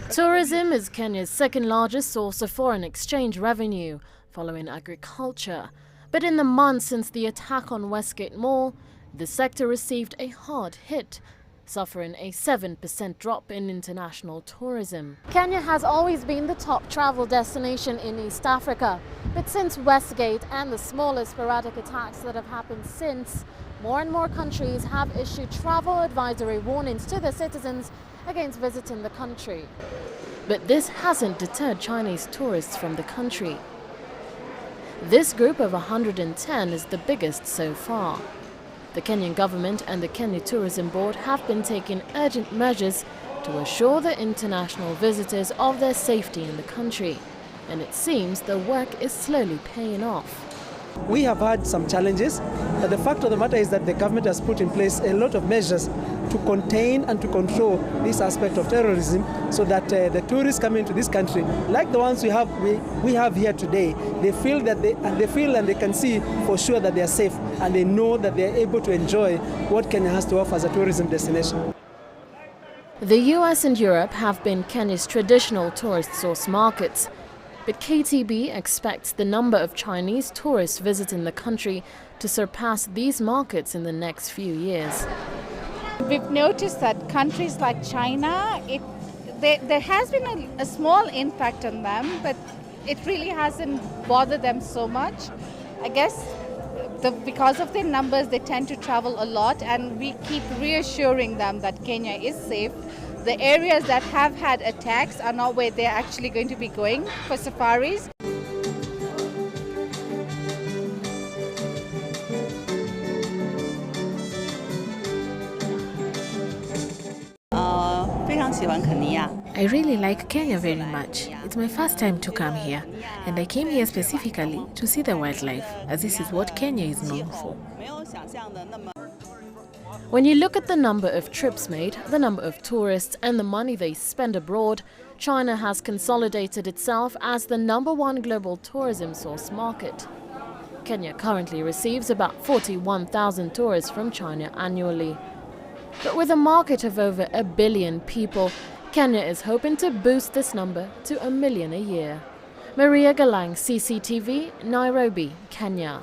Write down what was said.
Tourism is Kenya's second largest source of foreign exchange revenue, following agriculture. But in the months since the attack on Westgate Mall, the sector received a hard hit, suffering a 7% drop in international tourism. Kenya has always been the top travel destination in East Africa, but since Westgate and the smaller sporadic attacks that have happened since, more and more countries have issued travel advisory warnings to their citizens against visiting the country. But this hasn't deterred Chinese tourists from the country. This group of 110 is the biggest so far. The Kenyan government and the Kenya Tourism Board have been taking urgent measures to assure the international visitors of their safety in the country. And it seems the work is slowly paying off. We have had some challenges, but the fact of the matter is that the government has put in place a lot of measures to contain and to control this aspect of terrorism, so that the tourists coming to this country, like the ones we have here today, they feel and they can see for sure that they are safe, and they know that they are able to enjoy what Kenya has to offer as a tourism destination. The US and Europe have been Kenya's traditional tourist source markets. But KTB expects the number of Chinese tourists visiting the country to surpass these markets in the next few years. We've noticed that countries like China, there has been a small impact on them, but it really hasn't bothered them so much. I guess because of their numbers, they tend to travel a lot, and we keep reassuring them that Kenya is safe. The areas that have had attacks are not where they're actually going to be going for safaris. I really like Kenya very much. It's my first time to come here, and I came here specifically to see the wildlife, as this is what Kenya is known for. When you look at the number of trips made, the number of tourists and the money they spend abroad, China has consolidated itself as the #1 global tourism source market. Kenya currently receives about 41,000 tourists from China annually. But with a market of over 1 billion people, Kenya is hoping to boost this number to 1 million a year. Maria Galang, CCTV, Nairobi, Kenya.